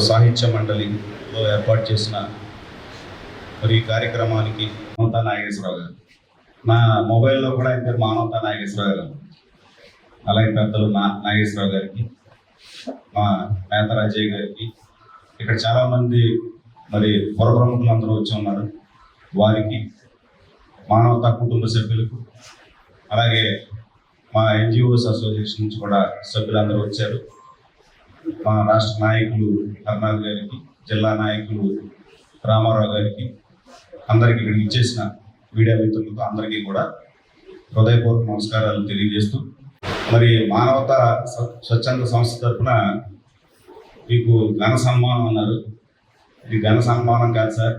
సాహిత్య మండలిలో ఏర్పాటు చేసిన మరి ఈ కార్యక్రమానికి మానవతా నాగేశ్వరరావు గారు, నా మొబైల్లో కూడా ఆయన పేరు మానవతా నాగేశ్వరరావు గారు, అలాగే పెద్దలు నాగేశ్వరరావు గారికి, మా నేతరాజయ్య గారికి, ఇక్కడ చాలామంది మరి పుర ప్రముఖులు అందరూ వచ్చి ఉన్నారు, వారికి, మానవతా కుటుంబ సభ్యులకు, అలాగే మా ఎన్జిఓస్ అసోసియేషన్ నుంచి కూడా సభ్యులందరూ వచ్చారు. మా రాష్ట్ర నాయకులు కర్నాథ్ గారికి, జిల్లా నాయకులు రామారావు గారికి, అందరికీ ఇక్కడికి ఇచ్చేసిన మీడియా మిత్రులకు అందరికీ కూడా హృదయపూర్వక నమస్కారాలు తెలియజేస్తూ, మరి మానవతా స్వచ్ఛంద సంస్థ తరఫున మీకు ఘన సన్మానం అన్నారు. ఇది ఘన సన్మానం కాదు సార్.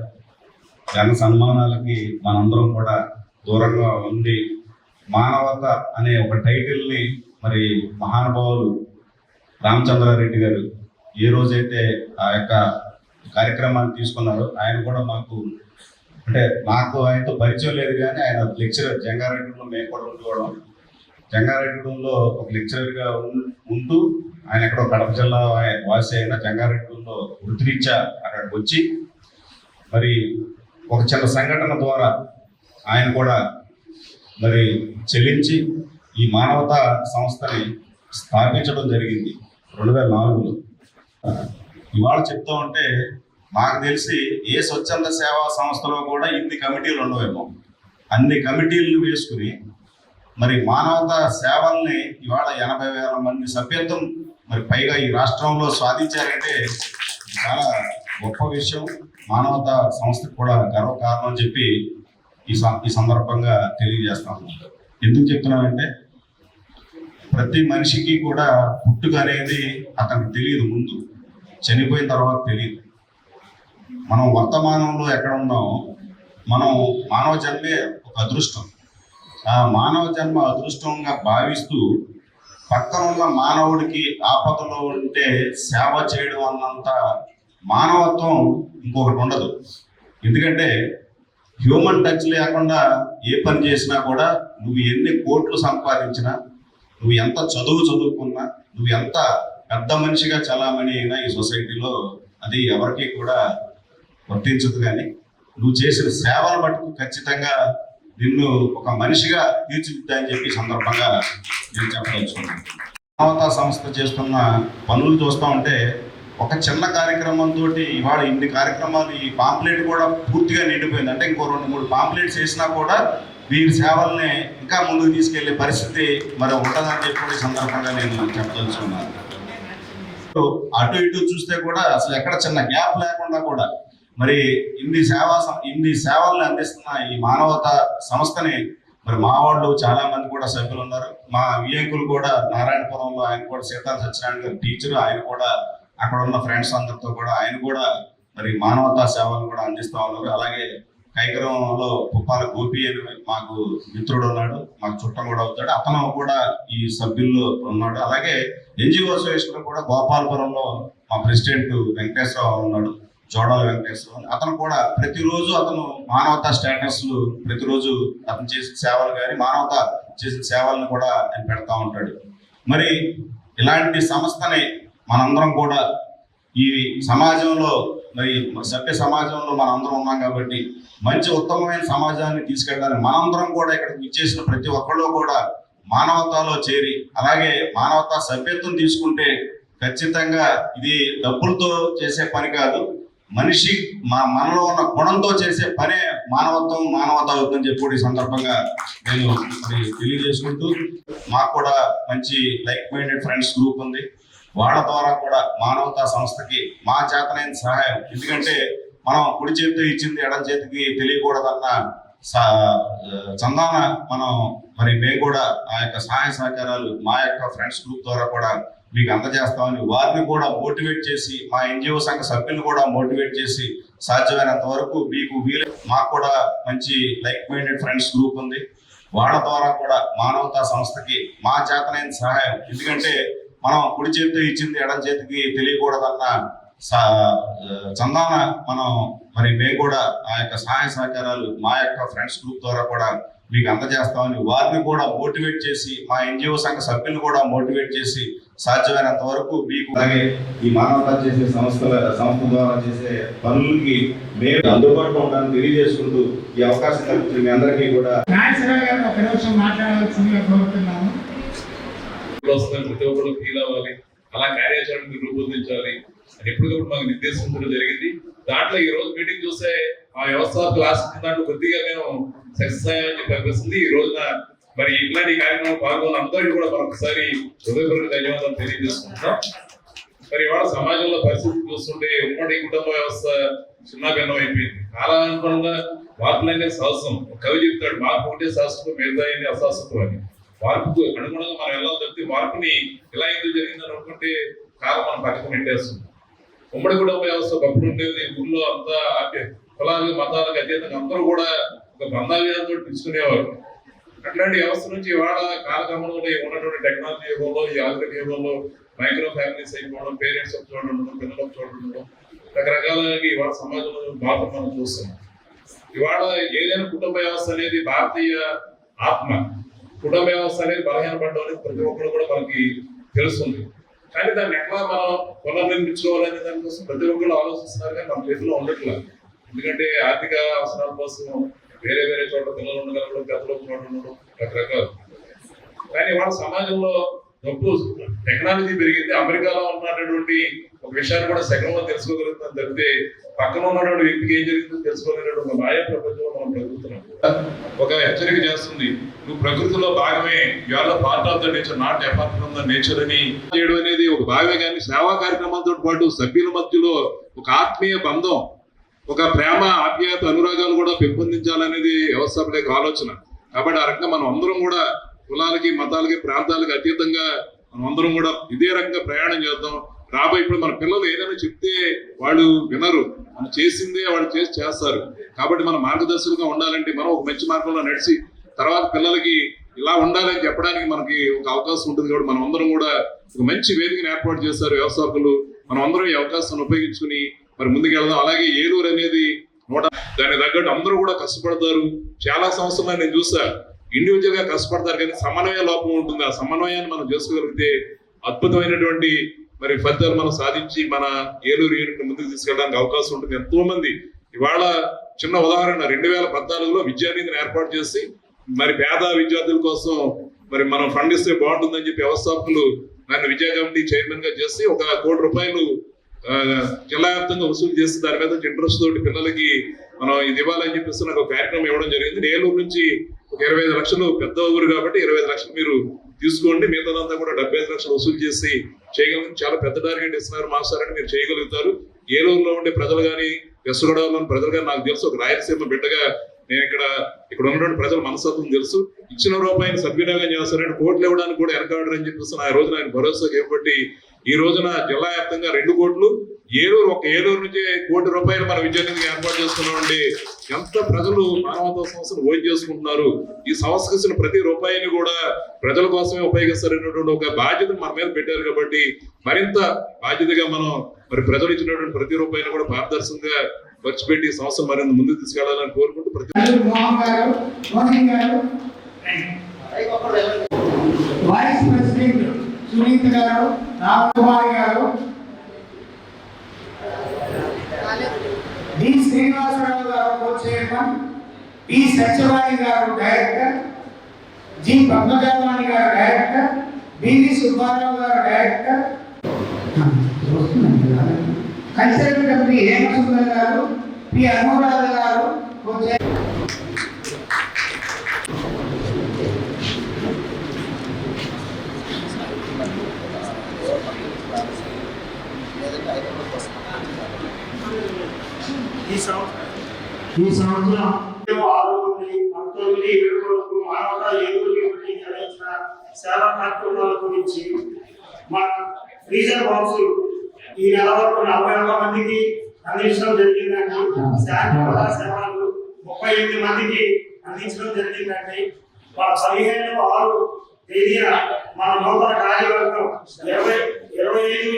ఘన సన్మానాలకి మనందరం కూడా దూరంగా ఉండి మానవత అనే ఒక టైటిల్ని మరి మహానుభావులు రామచంద్రారెడ్డి గారు ఏ రోజైతే ఆ యొక్క కార్యక్రమాన్ని తీసుకున్నారో, ఆయన కూడా మాకు అంటే నాకు ఆయనతో పరిచయం లేదు, కానీ ఆయన లెక్చరర్ జంగారెడ్డిలో మేము కూడా ఉండిపోవడం, జంగారెడ్డిలో ఒక లెక్చరర్గా ఉంటూ ఆయన ఎక్కడో కడప జిల్లా వాసి అయిన జంగారెడ్డిలో వృత్తిరీత్యా అక్కడికి వచ్చి మరి ఒక చిన్న సంఘటన ద్వారా ఆయన కూడా మరి చెల్లించి ఈ మానవతా సంస్థని స్థాపించడం జరిగింది 2004లో. ఇవాళ చెప్తూ ఉంటే నాకు తెలిసి ఏ స్వచ్ఛంద సేవా సంస్థలో కూడా ఇన్ని కమిటీలు ఉండవేమో. అన్ని కమిటీలను వేసుకుని మరి మానవతా సేవల్ని ఇవాళ 80,000 మంది సభ్యత్వం మరి పైగా ఈ రాష్ట్రంలో సాధించారంటే చాలా గొప్ప విషయం. మానవతా సంస్థకు కూడా గర్వకారణం అని చెప్పి ఈ సందర్భంగా తెలియజేస్తాను. ఎందుకు చెప్తున్నానంటే ప్రతి మనిషికి కూడా పుట్టుక అనేది అతనికి తెలియదు, ముందు చనిపోయిన తర్వాత తెలియదు. మనం వర్తమానంలో ఎక్కడ ఉన్నామో, మనం మానవ జన్మే ఒక అదృష్టం. ఆ మానవ జన్మ అదృష్టంగా భావిస్తూ పక్కన ఉన్న మానవుడికి ఆపదలో ఉంటే సేవ చేయడం అన్నంత మానవత్వం ఇంకొకటి ఉండదు. ఎందుకంటే హ్యూమన్ టచ్ లేకుండా ఏ పని చేసినా కూడా, నువ్వు ఎన్ని కోట్లు సంపాదించినా, నువ్వు ఎంత చదువుకున్నా, నువ్వు ఎంత పెద్ద మనిషిగా చలామణి అయినా ఈ సొసైటీలో అది ఎవరికి కూడా వర్తించదు. కానీ నువ్వు చేసిన సేవలు మటుకు ఖచ్చితంగా నిన్ను ఒక మనిషిగా తీర్చిదిద్దాయని చెప్పి సందర్భంగా నేను చెప్పదలుచుకున్నాను. మానవతా సంస్థ చేస్తున్న పనులు చూస్తూ ఉంటే ఒక చిన్న కార్యక్రమంతో ఇవాళ ఇన్ని కార్యక్రమాలు, ఈ పాంప్లెట్ కూడా పూర్తిగా నిండిపోయింది. అంటే ఇంకో 2-3 పాంప్లెట్స్ వేసినా కూడా వీరి సేవల్ని ఇంకా ముందుకు తీసుకెళ్లే పరిస్థితి మరి ఉంటుందని చెప్పి సందర్భంగా నేను చెప్పదలుచుకున్నాను. అటు ఇటు చూస్తే కూడా అసలు ఎక్కడ చిన్న గ్యాప్ లేకుండా కూడా మరి ఇన్ని సేవల్ని అందిస్తున్న ఈ మానవతా సంస్థని మరి మా వాళ్ళు చాలా మంది కూడా సభ్యులు ఉన్నారు. మా వియంకులు కూడా నారాయణపురంలో ఆయన కూడా సీతారామ సత్యనారాయణ గారు టీచరు, ఆయన కూడా అక్కడ ఉన్న ఫ్రెండ్స్ అందరితో కూడా ఆయన కూడా మరి మానవతా సేవలు కూడా అందిస్తూ ఉన్నారు. అలాగే కైకరంలో పుప్పాల గోపి అని మాకు మిత్రుడు ఉన్నాడు, మాకు చుట్టం కూడా అవుతాడు, అతను కూడా ఈ సభ్యుల్లో ఉన్నాడు. అలాగే ఎన్జిఓ అసోసియేషన్ కూడా గోపాలపురంలో మా ప్రెసిడెంట్ వెంకటేశ్వరరావు ఉన్నాడు, జోడాల వెంకటేశ్వరరావు. అతను కూడా ప్రతిరోజు అతను మానవతా స్టేటస్లు ప్రతిరోజు అతను చేసిన సేవలు కానీ మానవతా చేసిన సేవలను కూడా ఆయన పెడతా ఉంటాడు. మరి ఇలాంటి సంస్థని మనందరం కూడా ఈ సమాజంలో మరి సభ్య సమాజంలో మనందరం ఉన్నాం కాబట్టి మంచి ఉత్తమమైన సమాజాన్ని తీసుకెళ్ళడానికి మనందరం కూడా ఇక్కడికి ఇచ్చేసిన ప్రతి ఒక్కళ్ళు కూడా మానవతాలో చేరి, అలాగే మానవతా సభ్యత్వం తీసుకుంటే ఖచ్చితంగా ఇది డబ్బులతో చేసే పని కాదు, మనిషి మనలో ఉన్న గుణంతో చేసే పనే మానవత అవుతుందని చెప్పి ఈ సందర్భంగా నేను మరి తెలియజేసుకుంటూ, మాకు కూడా మంచి లైక్ మైండెడ్ ఫ్రెండ్స్ గ్రూప్ ఉంది. వాళ్ళ ద్వారా కూడా మానవతా సంస్థకి మా చేతనైన సహాయం, ఎందుకంటే మనం కుడి చేతితో ఇచ్చింది ఎడం చేతికి తెలియకూడదన్న చందాన మేము కూడా ఆ యొక్క సహాయ సహకారాలు మా యొక్క ఫ్రెండ్స్ గ్రూప్ ద్వారా కూడా మీకు అందజేస్తామని వారిని కూడా మోటివేట్ చేసి, మా ఎన్జిఓ సంఘ సభ్యులను కూడా మోటివేట్ చేసి సాధ్యమైనంత వరకు మీకు మాకు కూడా మంచి లైక్ మైండెడ్ ఫ్రెండ్స్ గ్రూప్ ఉంది. వాళ్ళ ద్వారా కూడా మానవతా సంస్థకి మా చేతనైన సహాయం, ఎందుకంటే మనం కుడి చేతితో ఇచ్చింది ఎడం చేతికి తెలియకూడదన్న చందాన మేము కూడా ఆ యొక్క సహాయ సహకారాలు మా యొక్క ఫ్రెండ్స్ గ్రూప్ ద్వారా కూడా మీకు అందజేస్తామని వారిని కూడా మోటివేట్ చేసి, మా ఎన్జిఓ సంఘ సభ్యులను కూడా మోటివేట్ చేసి సాధ్యమైనంత వరకు మీకు, అలాగే ఈ మానవతా చేసే సంస్థ ద్వారా చేసే పనులకి మేము అందుబాటులో ఉంటామని తెలియజేసుకుంటూ ఈ అవకాశం కల్పించిన మీ అందరికీ కూడా ఒక నిమిషం మాట్లాడాల్సిందిగా కోరుతున్నాము. ప్రతి ఒక్కరు ఫీల్ అవ్వాలి, అలా కార్యాచరణ రూపొందించాలి అని ఎప్పటికప్పుడు మాకు నిర్దేశించడం జరిగింది. దాంట్లో ఈ రోజు మీటింగ్ చూస్తే మా వ్యవస్థ క్లాస్ దాంట్లో కొద్దిగా మేము సక్సెస్ అయ్యామని చెప్పి అనిపిస్తుంది. ఈ రోజున మరి ఇట్లాంటి కార్యక్రమం పాల్గొన్న అందరికీ కూడా మరొకసారి హృదయపూర్వక ధన్యవాదాలు తెలియజేసుకుంటున్నాం. మరి ఇవాళ సమాజంలో పరిస్థితి చూస్తుంటే ఉమ్మడి కుటుంబ వ్యవస్థ చిన్నాభిన్నం అయిపోయింది. కాలానుగుణంగా మార్పులనే సహసం. కవి చెప్తాడు, మార్పు ఉంటే శాశ్వతం, మిగతా అశాశ్వతం అని. మార్పుకు అనుగుణంగా మనం ఎలా చెప్తే మార్పుని ఇలా ఎందుకు జరిగిందని అనుకుంటే కాలం మనం పక్కన పెట్టేస్తుంది. ఉమ్మడి కుటుంబ వ్యవస్థ ఒకప్పుడు ఉండేది, ఊళ్ళో అంతా కులాలు మతాలకు అతీతంగా అందరూ కూడా ఒక బంధాలతో పిలుచుకునేవారు. అట్లాంటి వ్యవస్థ నుంచి ఇవాళ కాలక్రమంలో ఉన్నటువంటి టెక్నాలజీ యుగంలో, ఈ ఆధునిక యుగంలో మైక్రో ఫ్యామిలీస్ అయిపోవడం, పేరెంట్స్ ఒక చోట ఉండడం, పిల్లలు ఒక చోట ఉండడం, రకరకాలుగా ఇవాళ సమాజంలో మార్పు మనం చూస్తున్నాం. ఇవాళ ఏదైనా కుటుంబ వ్యవస్థ అనేది భారతీయ ఆత్మ. కుటుంబ వ్యవస్థ అనేది బలహీనపడడం అనేది ప్రతి ఒక్కరు కూడా మనకి తెలుస్తుంది. కానీ దాన్ని ఎట్లా మనం పునర్నిర్మించుకోవాలనే దానికోసం ప్రతి ఒక్కరు ఆలోచిస్తున్నారు, కానీ మన చేతిలో ఉండట్లేదు. ఎందుకంటే ఆర్థిక అవసరాల కోసం వేరే వేరే చోట్ల పిల్లలు ఉండగలగడం, పెద్దలు చోట ఉండడం, రకరకాలు. కానీ వాళ్ళ సమాజంలో డబ్బు టెక్నాలజీ పెరిగింది. అమెరికాలో ఉన్నటువంటి ఒక విషయాన్ని కూడా సగంలో తెలుసుకోగలుగుతాం తప్పితే పక్కన ఉన్నటువంటి వ్యక్తికి ఏం జరిగిందో తెలుసుకోలేనటువంటి ఒక మాయా ప్రపంచంలో మనం బ్రతుకుతున్నాం. ఒక హెచ్చరిక చేస్తుంది, నువ్వు ప్రకృతిలో భాగమే, you are the part of the nature, not apart from the nature అని చేయడం అనేది ఒక భాగమే. కానీ సేవా కార్యక్రమాలతో పాటు సభ్యుల మధ్యలో ఒక ఆత్మీయ బంధం, ఒక ప్రేమ, ఆప్యాయత, అనురాగాలు కూడా పెంపొందించాలనేది వ్యవస్థాపక ఆలోచన. కాబట్టి ఆ రకంగా మనం అందరం కూడా కులాలకి, మతాలకి, ప్రాంతాలకి అతీతంగా మనం అందరం కూడా ఇదే రకంగా ప్రయాణం చేద్దాం. రాబోయే ఇప్పుడు మన పిల్లలు ఏదైనా చెప్తే వాళ్ళు వినరు, మనం చేసిందే వాళ్ళు చేస్తారు. కాబట్టి మన మార్గదర్శకులుగా ఉండాలంటే మనం ఒక మంచి మార్గంలో నడిచి తర్వాత పిల్లలకి ఇలా ఉండాలని చెప్పడానికి మనకి ఒక అవకాశం ఉంటుంది. కాబట్టి మనం అందరం కూడా ఒక మంచి వేదికను ఏర్పాటు చేస్తారు వ్యవస్థాపకులు. మనం అందరం ఈ అవకాశాన్ని ఉపయోగించుకుని మరి ముందుకెళ్దాం. అలాగే ఏలూరు అనేది దానికి తగ్గట్టు అందరూ కూడా కష్టపడతారు. చాలా సంవత్సరాలు నేను చూసా, ఇండివిజువల్ గా కష్టపడతారు, కానీ సమన్వయ లోపం ఉంటుంది. ఆ సమన్వయాన్ని మనం చేసుకోగలిగితే అద్భుతమైనటువంటి మరి ఫలితాలు మనం సాధించి మన ఏలూరు యూనిట్ ముందుకు తీసుకెళ్ళడానికి అవకాశం ఉంటుంది. ఎంతో మంది ఇవాళ చిన్న ఉదాహరణ, 2014లో విద్యానిధిని ఏర్పాటు చేసి మరి పేద విద్యార్థుల కోసం మరి మనం ఫండ్ ఇస్తే బాగుంటుందని చెప్పి వ్యవస్థాపకులు నన్ను విద్యా కమిటీ చైర్మన్ గా చేసి ₹1 కోటి జిల్లా వ్యాప్తంగా వసూలు చేసి దాని మీద ఇంట్రెస్ట్ తోటి పిల్లలకి మనం ఇది ఇవ్వాలని చెప్పేసి నాకు ఒక కార్యక్రమం ఇవ్వడం జరిగింది. ఏలూరు నుంచి ఒక 25 లక్షలు, పెద్ద ఊరు కాబట్టి 25 లక్షలు మీరు తీసుకోండి, మిగతాదంతా కూడా 75 లక్షలు వసూలు చేసి చేయగలిగిన చాలా పెద్ద టార్గెట్ ఇస్తున్నారు మాస్టర్ అని మీరు చేయగలుగుతారు. ఏలూరులో ఉండే ప్రజలు కానీ, వెస్ట్ గోదావరిలోని ప్రజలు కానీ నాకు తెలుసు, ఒక రాయలసీమ బిడ్డగా నేను ఇక్కడ ఉన్నటువంటి ప్రజల మనస్తత్వం తెలుసు. ఇచ్చిన రూపాయిని సద్వినియోగం చేస్తారని కోట్లు ఇవ్వడానికి కూడా వెనకాడరు అని చెప్పేసి ఆ రోజున ఆయన భరోసా కాబట్టి ఈ రోజున జిల్లా వ్యాప్తంగా 2 కోట్లు, ఏలూరు నుంచి ₹1 కోటి మన విద్యానిధికి ఏర్పాటు చేసుకున్నామండి. ఎంత ప్రజలు మానవతా సంస్థను ఓన్ చేసుకుంటున్నారు. ఈ సంస్థకు ఇచ్చిన ప్రతి రూపాయిని కూడా ప్రజల కోసమే ఉపయోగిస్తారనేటువంటి ఒక బాధ్యతను మన మీద పెట్టారు. కాబట్టి మరింత బాధ్యతగా మనం మరి ప్రజలు ఇచ్చినటువంటి ప్రతి రూపాయిని కూడా పారదర్శకంగా ఖర్చు పెట్టి సంస్థ మరింత ముందుకు తీసుకెళ్లాలని కోరుకుంటూ వైస్ ప్రెసిడెంట్ సునీత్ గారు, రామకుమారి గారు, డి శ్రీనివాసరావు గారు కో చైర్మన్, పి సత్యవాణి గారు డైరెక్టర్, జి పద్మజావాణి గారు డైరెక్టర్, బివి సుబ్బారావు గారు డైరెక్టర్, కల్చరల్ కమిటీ హేమసుందర్ గారు, పి అనురాధ గారు కో చైర్మన్. ఈ సంవత్సరం 6 నుండి 19 వరకు మానవతా ఏలూరు యూనిట్ నిర్వహించిన సేవా కార్యక్రమాల గురించి మన ఫ్రీజర్ బాక్స్ ఈ నెల వరకు 41 మందికి అందించడం జరిగిందండి. శాంతి సేవలు 38 మందికి అందించడం జరిగిందండి. మన 15/6 తేదీన మన నూతన కార్యవర్గం 25-26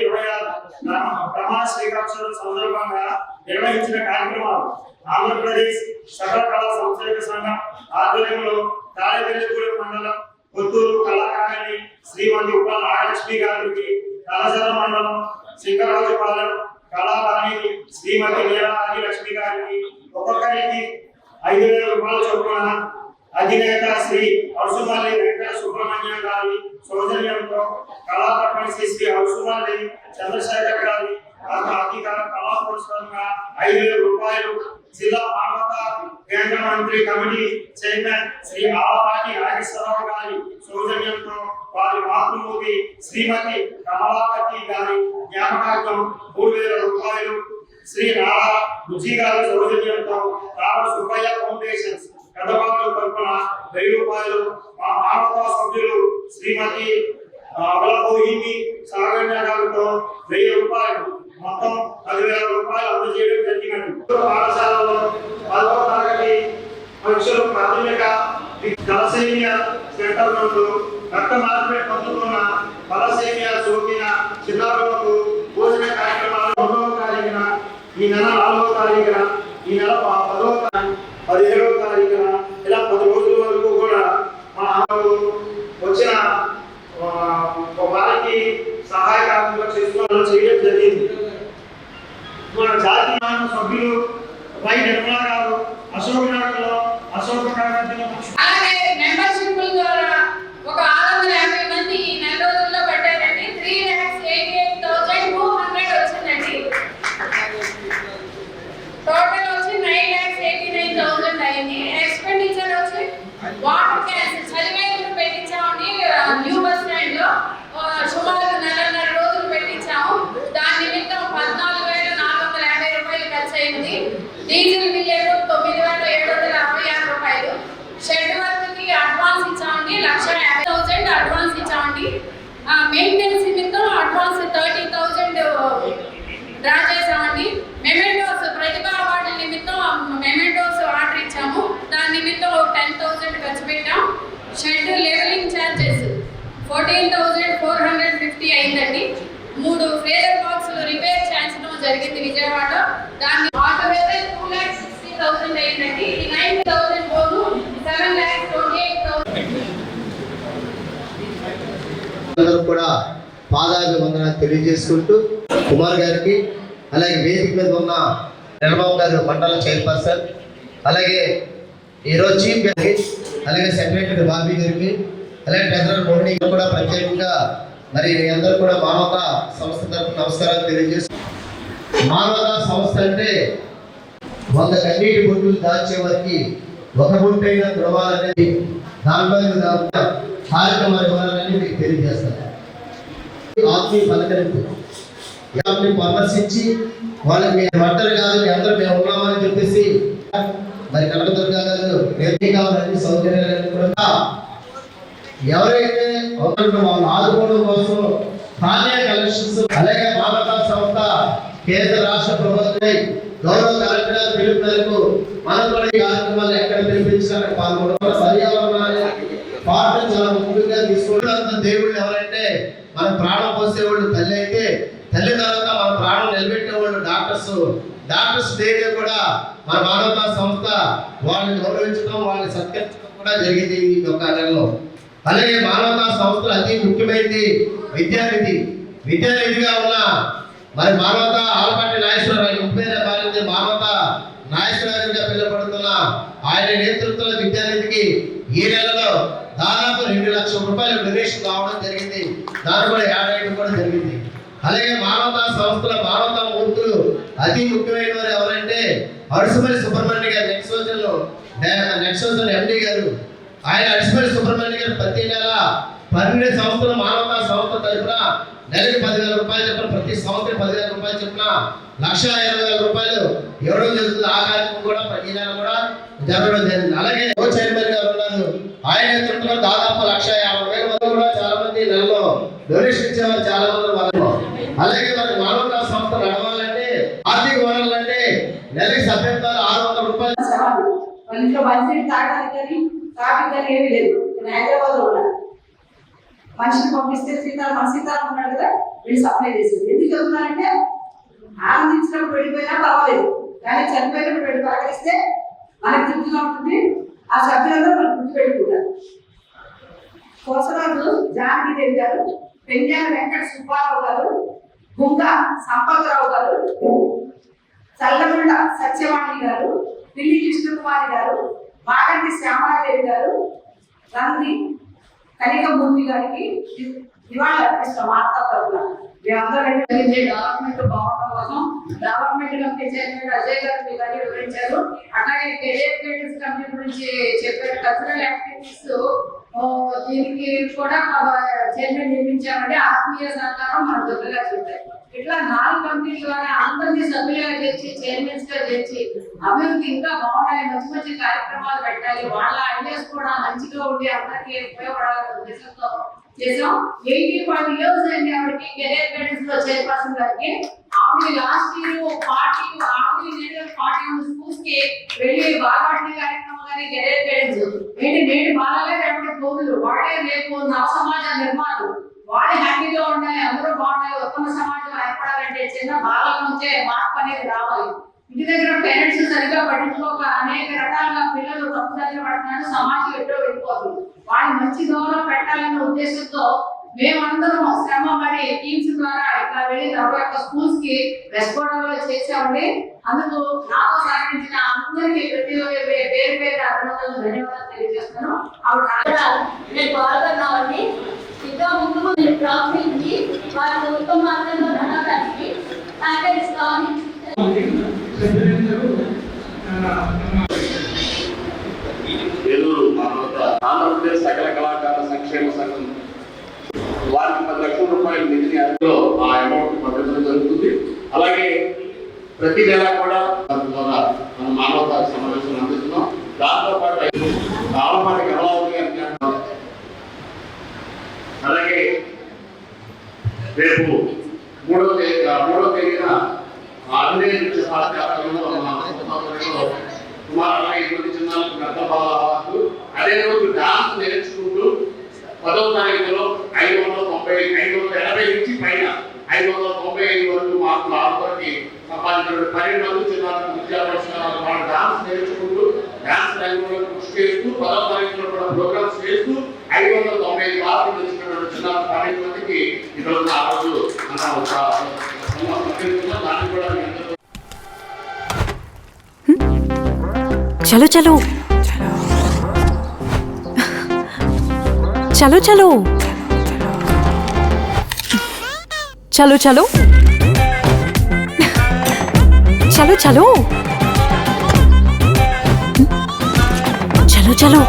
ప్రమాణ స్వీకారోత్సవం సందర్భంగా నిర్వహించిన కార్యక్రమాలు ఆంధ్రప్రదేశ్ సకల కళా సంక్షేమ సంఘం ఆధ్వర్యంలో తాళేపల్లిగూడెం మండలం కొత్తూరు కళాకారిణి శ్రీమతి ఉప నాగలక్ష్మి గారికి, కళాశాల మండలం సింగరాజుపాలెం కళాకారిణి శ్రీమతి నీలాది లక్ష్మి గారికి ఒక్కొక్కరికి 5,000 రూపాయల చొప్పున అధినేత శ్రీ అరుసుమల్లి వెంకట సుబ్రహ్మణ్యం గారి సౌజన్యంతో కళాప్రపంచి శ్రీ అరుసుమల్లి చంద్రశేఖర్ గారి ఆర్థిక కళా పురస్కారంగా 5,000 రూపాయలు జిల్లా మానవతా కేంద్ర మంత్రి కమిటీ చైర్మన్ శ్రీ ఆలపాటి నాగేశ్వరరావు గారి సౌజన్యంతో వారి మాతృమూర్తి శ్రీమతి కమలాపతి గారి జ్ఞాపకార్థం 3,000 రూపాయలు, శ్రీ నారా బుజ్జి గారి సౌజన్యంతో రామ సుబ్బయ్య ఫౌండేషన్ పెద్దవాళ్ళు తరఫున 1,000 రూపాయలు, మా మానవతా సభ్యులు శ్రీమతి అబలపోహిమి సాగన్య గారితో 1,000 రూపాయలు, మొత్తం 10,000 రూపాయలు అందజేయడం జరిగినట్టు. పాఠశాలలో 10వ తరగతి పరీక్షలు ప్రాథమిక తలసేమియా సెంటర్ నందు రక్త మార్పిడి పొందుతున్న తలసేమియా సోకిన చిన్నారులకు భోజన కార్యక్రమాలు 2వ తారీఖున, ఈ నెల 4వ తారీఖున, ఈ నెల 10వ తారీఖు, 17వ తారీఖున ఇలా 10 రోజుల వరకు కూడా మన వచ్చిన వారికి సహాయకారంగా చేయడం జరిగింది. మన జాతి సభ్యులు వై నిర్మలా గారు అశోక్ నగర్లో అశోక్ నగర్ అలాగే మెంబర్షిప్ ద్వారా ఒక 650 మంది ఈ నెల రోజుల్లో కట్టారండి. 3,88,200 వచ్చిందండి. టోటల్ వచ్చి 9,89,000 అయింది. ఎక్స్పెండిచర్ వచ్చి వాటర్ క్యాన్స్ చలివేలు పెట్టించామండి. న్యూ బస్ స్టాండ్ లో సుమారు 4.5 రోజులు పెట్టించాము. దాని నిమిత్తం 14,450 రూపాయలు ఖర్చు అయింది. డీజిల్ బిల్ ఏమో 9,756 రూపాయలు. షెడ్ వర్క్ కి అడ్వాన్స్ ఇచ్చామండి. 1,50,000 అడ్వాన్స్ ఇచ్చామండి. మెయింటెనెన్స్ నిమిత్తం అడ్వాన్స్ 30,000 డ్రా చేసామండి. మెమెంటోస్ ప్రతిభా అవార్డు నిమిత్తం మెమెంటోస్ ఆర్డర్ ఇచ్చాము. దాని నిమిత్తం 10,000 ఖర్చు పెట్టాం. షెడ్ లెవెలింగ్ ఛార్జెస్ 14,450 అయిందండి. 3 ఫ్రేజర్ బాక్స్ రిపేర్ చేయించడం జరిగింది విజయవాడ. దాన్ని ఆటో అయితే 2,60,000 అయిందండి. ఇది 90,000 పోను 7,28,000 కూడా పాదాభివందన తెలియజేసుకుంటూ కుమార్ గారికి, అలాగే వేదిక మీద ఉన్న నిర్మల్ గారు మండల చైర్పర్సన్, అలాగే ఈరోజు చీఫ్ గారికి, అలాగే సెక్రటరీ బాబీ గారికి, అలాగే ట్రెజరర్ మోహని కూడా ప్రత్యేకంగా మరి మీ అందరూ కూడా మానవతా సంస్థ తరఫున నమస్కారాలు తెలియజేస్తూ, మానవతా సంస్థ అంటే 100 కన్నీటి బొట్టులు దాచే వారికి ఒక బొట్టైన ధృవాలనేది దాంట్లో కార్యక్రమాలు ఇవ్వాలని మీకు తెలియజేస్తారు. ఆత్మీయ పలకరింపు పరామర్శించి వాళ్ళకి మీరు ఒంటరి కాదు, మీ అందరూ మేము ఉన్నామని చెప్పేసి మరి కనకదుర్గా గారు నేర్పి కావాలని సౌకర్యాలన్నీ కూడా ఎవరైతే వాళ్ళని ఆదుకోవడం కోసం ధాన్య కలెక్షన్స్, అలాగే మానవతా సంస్థ కేంద్ర రాష్ట్ర ప్రభుత్వం గౌరవ కలెక్టర్ పిలుపు మేరకు మనం కూడా ఈ కార్యక్రమాలు ఎక్కడ పిలిపించడానికి పాల్గొనడం, పర్యావరణాన్ని పాటలు చాలా ముఖ్యంగా తీసుకుంటారు. దేవుళ్ళు ఎవరంటే మన ప్రాణం పోసేవాళ్ళు తల్లి అయితే, తల్లి తర్వాత మన ప్రాణం నిలబెట్టేవాళ్ళు డాక్టర్స్ డేగా కూడా మన మానవతా సంస్థ వాళ్ళని గౌరవించడం, వాళ్ళని సత్కరించడం కూడా జరిగింది ఈ యొక్క నెలలో. అలాగే మానవతా సంస్థలు అతి ముఖ్యమైనది విద్యానిధిగా ఉన్న మరి మానవతా ఆలపాటి నాగేశ్వరరావు 30 మానవతా నాగేశ్వరరావుగా పిలువబడుతున్న ఆయన నేతృత్వంలో విద్యానిధికి ఈ నెలలో దాదాపు 2 లక్షల రూపాయలు డొనేషన్ కావడం జరిగింది. దాని కూడా యాడ్ అయ్యడం కూడా జరిగింది. అలాగే మానవతా సంస్థల మానవతా మూర్తులు అతి ముఖ్యమైన వారు ఎవరంటే అరుసుమల్లి సుబ్రహ్మణ్య గారు, నెక్స్ట్ సోజన్ ఎండి గారు. ఆయన అరుసుమల్లి సుబ్రహ్మణ్య గారు ప్రతి నెల 12 సంస్థల మానవతా సంస్థ తరఫున నెలకి 10,000 రూపాయలు చెప్పిన, ప్రతి సంవత్సరం 10,000 రూపాయలు చెప్పిన 1,20,000 రూపాయలు ఇవ్వడం జరుగుతుంది. ఆ కార్యక్రమం కూడా ప్రతి నెల కూడా జరగడం జరిగింది. అలాగే చైర్మన్ గారు ఉన్నారు, ఆయన నేతృత్వంలో దాదాపు 1,50,000 మంది కూడా చాలా మంది నెలలో డొనేషన్ ఇచ్చేవారు చాలా మంది వాళ్ళు. అలాగే మరి మానవతా సంస్థ నడవాలంటే ఆర్థిక వనరులంటే నెలకి సభ్యత్వాలు 600 రూపాయలు. ఇంట్లో మంచి తాగడానికి ట్రాఫిక్ ఏమీ లేదు. నేను హైదరాబాద్ లో ఉన్నా, మనిషిని పంపిస్తే సీతారాం ఉన్నాడు కదా, వీళ్ళు సప్లై చేసేది. ఎందుకు చెప్తున్నారంటే ఆనందించినప్పుడు వెళ్ళిపోయినా పర్వాలేదు, కానీ చనిపోయినప్పుడు వీళ్ళు పలకరిస్తే మనకు తృప్తిగా ఉంటుంది, ఆ సభ్యులందరూ మనం గుర్తుపెట్టుకుంటారు. కోసరాజు జానకిదేవి గారు, పెంజాల వెంకట సుబ్బారావు గారు, గుంగ సంపత్రావు గారు, చల్లముళ్ళ సత్యవాణి గారు, పిల్లి కృష్ణకుమారి గారు, మాగంటి శ్యామలాదేవి గారు, రంది కనికమూర్తి గారికి నివాళులు అర్పిస్తాం. వార్తా తరఫున మేమందరం డెవలప్మెంట్ బాగుండడం కోసం డెవలప్మెంట్ కమిటీ చైర్మన్ అజయ్ గారు మీకు అన్ని వివరించారు. అట్లాగే కెరియర్ గైడెన్స్ కమిటీ గురించి చెప్పారు. కల్చరల్ యాక్టివిటీస్ దీనికి కూడా చైర్మన్ నియమించామంటే ఆత్మీయ సహకారం మన దగ్గరగా చూడాలి. ఇట్లా 4 కమిటీల ద్వారా అందరినీ సభ్యులుగా చేర్చి చైర్మన్స్ గా చేర్చి అభివృద్ధి ఇంకా బాగుండాలి, మంచి మంచి కార్యక్రమాలు పెట్టాలి, వాళ్ళ ఐడియాస్ కూడా మంచిగా ఉండి అందరికీ ఉపయోగపడాలనే ఉద్దేశంతో చేసాం. 85 years అండి ఆవిడకి కెరీర్ గైడెన్స్ లో చైర్పర్సన్ గారికి. ఆవిడ లాస్ట్ ఇయర్ 40 స్కూల్స్ కి వెళ్ళి బాలబడి కార్యక్రమం కానీ కెరీర్ గైడెన్స్ ఏంటి నేటి బాలలే రేపటి పోదులు, వాడే రేపు నవ సమాజ నిర్మాణాలు, వాడే హ్యాపీగా ఉండాలి, అందరూ బాగుండాలి, ఉత్తమ సమాజం ఏర్పడాలంటే చిన్న బాలల నుంచే మార్పు అనేది రావాలి. ఇంటి దగ్గర పేరెంట్స్ సరిగ్గా పట్టించుకోక అనేక రకాలుగా పిల్లలు తప్పుదారి పడుతున్నారు, సమాజం ఎటో వెళ్ళిపోతుంది. వాళ్ళు మంచి దూరం పెట్టాలనే ఉద్దేశంతో మేమందరం శ్రమ పడి టీమ్స్ ద్వారా ఇట్లా వెళ్ళి 41 స్కూల్స్ కి రెస్పాండ్ చేసామండి. అందుకు నాతో సహకరించిన అందరికీ ప్రతి పేరు పేరు అభినందనలు, ధన్యవాదాలు తెలియజేస్తున్నాను. ఆవిడ నేను పాల్గొన్నామండి. ఇంకా ముందు ప్రారంభించి వారి ఉత్తమ మార్గంలో నడవడానికి సహకరిస్తామని ఏలూరు మానవత ఆంధ్రప్రదేశ్ సకల కళాకారుల సంక్షేమ సంఘం వారికి 10 లక్షల రూపాయల నిధిని అందులో ఆ అమౌంట్ పంపించడం జరుగుతుంది. అలాగే ప్రతి నెల కూడా దాని ద్వారా మన మానవత సమావేశం అందిస్తున్నాం. దాంతో పాటు కాలపాటి కళావతి గారికి, అలాగే రేపు 3వ తేదీన ఆంధ్రప్రదేశ్ సుమారు 5 మంది చిన్నారులకు గర్భపాలు, అదే రోజు డాన్స్ నేర్చుకుంటూ 10వ తారీఖులో 580 నుంచి పైన 595 వరకు మార్కులు ఆడుకోవడానికి సంపాదించిన 12 మంది చిన్నారులకు విద్యా పురస్కారాలు వాళ్ళు డాన్స్ నేర్చుకుంటూ డాన్స్ రంగంలో కృషి చేస్తూ 10వ తారీఖులో కూడా ప్రోగ్రామ్స్ చేస్తూ 595 మార్కులు తెచ్చినటువంటి చిన్నారులు 12 మందికి ఈరోజు ఆ రోజు దాన్ని కూడా चलो चलो चलो चलो चलो चलो चलो चलो चलो चलो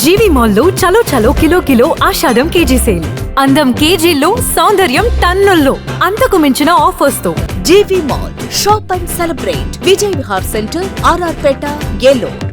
జీవి మాల్లో చలో చలో కిలో ఆషాఢం కేజీ సేల్. అందం కేజీల్లో, సౌందర్యం టన్నుల్లో, అంతకు మించిన ఆఫర్స్ తో GV mall shop and celebrate Vijay Vihar centre, RR Peta, Eluru.